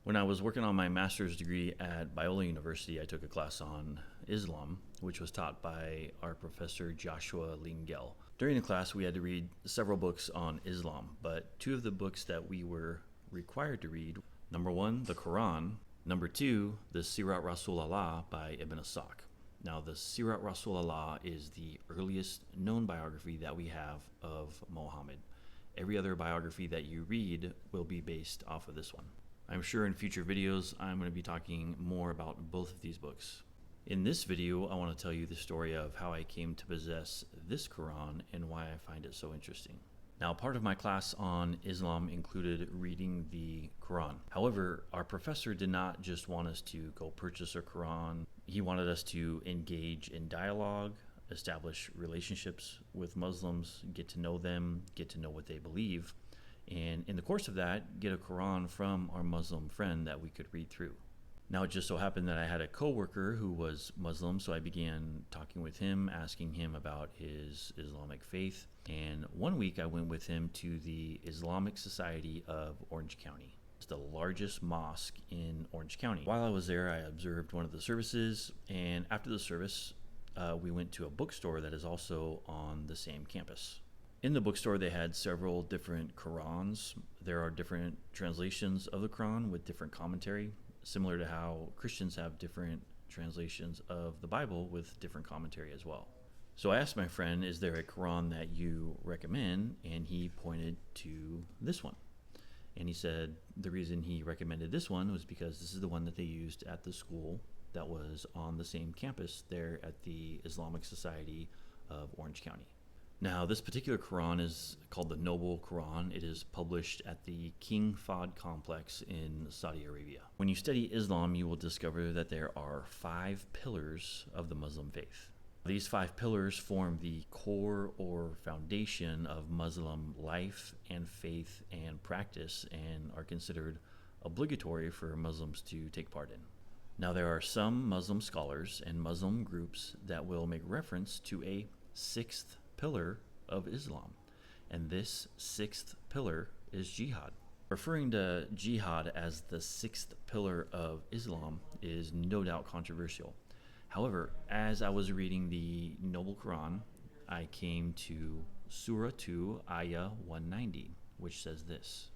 When I was working on my master's degree at Biola University, I took a class on Islam, which was taught by our professor Joshua Lingel. During the class, we had to read several books on Islam, but two of the books that we were required to read, number one, the Quran, number two, the Sirat Rasulullah by Ibn Asaq. Now, the Sirat Rasulullah is the earliest known biography that we have of Muhammad. Every other biography that you read will be based off of this one. I'm sure in future videos I'm going to be talking more about both of these books. In this video, I want to tell you the story of how I came to possess this Quran and why I find it so interesting. Now, part of my class on Islam included reading the Quran. However, our professor did not just want us to go purchase a Quran. He wanted us to engage in dialogue, establish relationships with Muslims, get to know them, get to know what they believe, and in the course of that, get a Quran from our Muslim friend that we could read through. Now, it just so happened that I had a coworker who was Muslim, so I began talking with him, asking him about his Islamic faith. And one week I went with him to the Islamic Society of Orange County. It's the largest mosque in Orange County. While I was there, I observed one of the services, and after the service, we went to a bookstore that is also on the same campus. In the bookstore, they had several different Qurans. There are different translations of the Quran with different commentary, similar to how Christians have different translations of the Bible with different commentary as well. So I asked my friend, is there a Quran that you recommend? And he pointed to this one. And he said the reason he recommended this one was because this is the one that they used at the school that was on the same campus there at the Islamic Society of Orange County. Now, this particular Quran is called the Noble Quran. It is published at the King Fahd complex in Saudi Arabia. When you study Islam, you will discover that there are 5 pillars of the Muslim faith. These 5 pillars form the core or foundation of Muslim life and faith and practice and are considered obligatory for Muslims to take part in. Now, there are some Muslim scholars and Muslim groups that will make reference to a 6th pillar of Islam, and this 6th pillar is jihad. Referring to jihad as the 6th pillar of Islam is no doubt controversial. However, as I was reading the Noble Quran, I came to Surah 2, Ayah 190, which says this: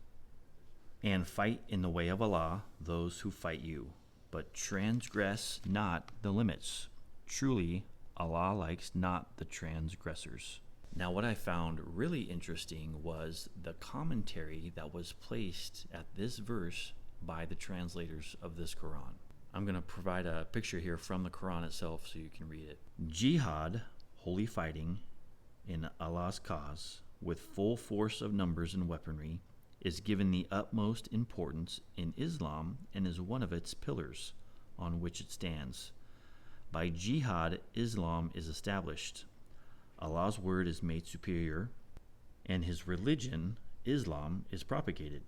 "And fight in the way of Allah those who fight you, but transgress not the limits. Truly, Allah likes not the transgressors." Now, what I found really interesting was the commentary that was placed at this verse by the translators of this Quran. I'm going to provide a picture here from the Quran itself so you can read it. "Jihad, holy fighting in Allah's cause, with full force of numbers and weaponry, is given the utmost importance in Islam and is one of its pillars on which it stands. By jihad, Islam is established. Allah's word is made superior, and his religion, Islam, is propagated.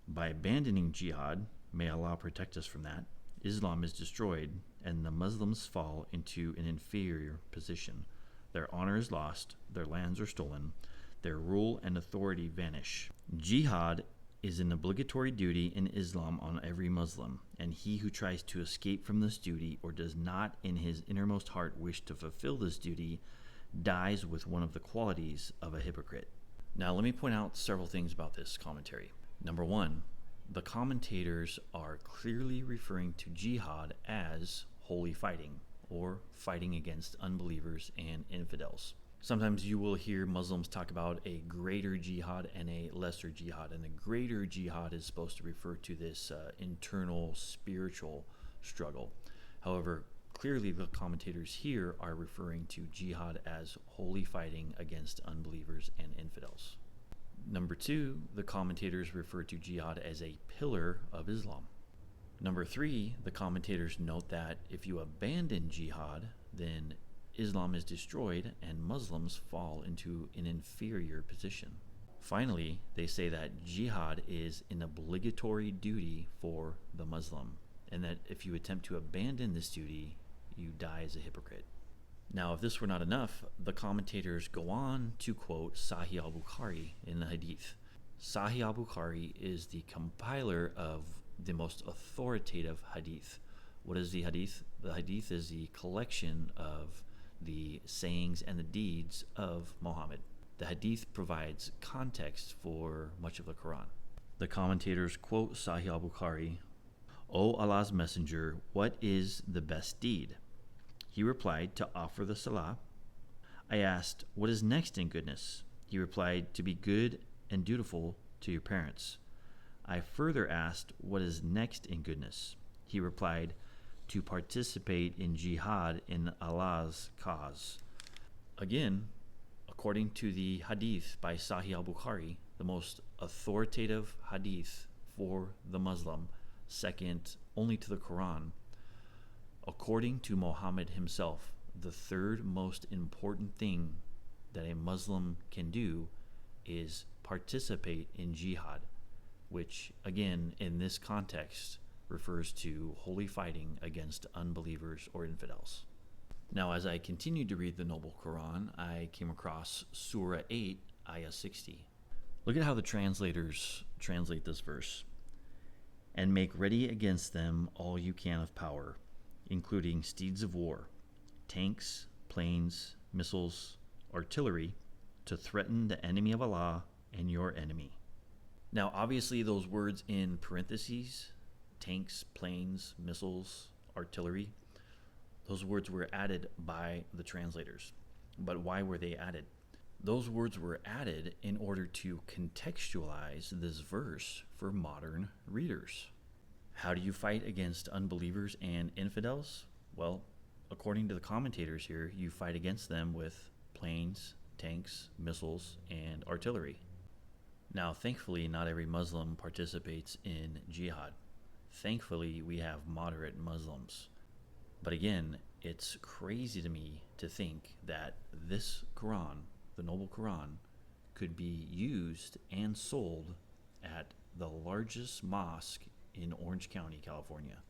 By abandoning jihad, may Allah protect us from that, Islam is destroyed, and the Muslims fall into an inferior position. Their honor is lost, their lands are stolen, their rule and authority vanish. Jihad is an obligatory duty in Islam on every Muslim, and he who tries to escape from this duty or does not in his innermost heart wish to fulfill this duty dies with one of the qualities of a hypocrite." Now, let me point out several things about this commentary. Number one, the commentators are clearly referring to jihad as holy fighting, or fighting against unbelievers and infidels. Sometimes you will hear Muslims talk about a greater jihad and a lesser jihad, and the greater jihad is supposed to refer to this internal spiritual struggle. However, clearly the commentators here are referring to jihad as holy fighting against unbelievers and infidels. Number two, the commentators refer to jihad as a pillar of Islam. Number three, the commentators note that if you abandon jihad, then Islam is destroyed and Muslims fall into an inferior position. Finally, they say that jihad is an obligatory duty for the Muslim, and that if you attempt to abandon this duty, you die as a hypocrite. Now, if this were not enough, the commentators go on to quote Sahih al-Bukhari in the Hadith. Sahih al-Bukhari is the compiler of the most authoritative hadith. What is the hadith? The hadith is the collection of the sayings and the deeds of Muhammad. The hadith provides context for much of the Quran. The commentators quote Sahih al-Bukhari, "O Allah's Messenger, what is the best deed?" He replied, "To offer the salah." I asked, "What is next in goodness?" He replied, "To be good and dutiful to your parents." I further asked, "What is next in goodness?" He replied, "To participate in jihad in Allah's cause." Again, according to the hadith by Sahih al-Bukhari, the most authoritative hadith for the Muslim, second only to the Quran, according to Muhammad himself, the third most important thing that a Muslim can do is participate in jihad, which, again, in this context, refers to holy fighting against unbelievers or infidels. Now, as I continued to read the Noble Quran, I came across Surah 8, Ayah 60. Look at how the translators translate this verse. "And make ready against them all you can of power, including steeds of war, tanks, planes, missiles, artillery, to threaten the enemy of Allah and your enemy." Now, obviously, those words in parentheses, tanks, planes, missiles, artillery, those words were added by the translators. But why were they added? Those words were added in order to contextualize this verse for modern readers. How do you fight against unbelievers and infidels? Well, according to the commentators here, you fight against them with planes, tanks, missiles, and artillery. Now, thankfully, not every Muslim participates in jihad. Thankfully, we have moderate Muslims. But again, it's crazy to me to think that this Quran, the Noble Quran, could be used and sold at the largest mosque in Orange County, California.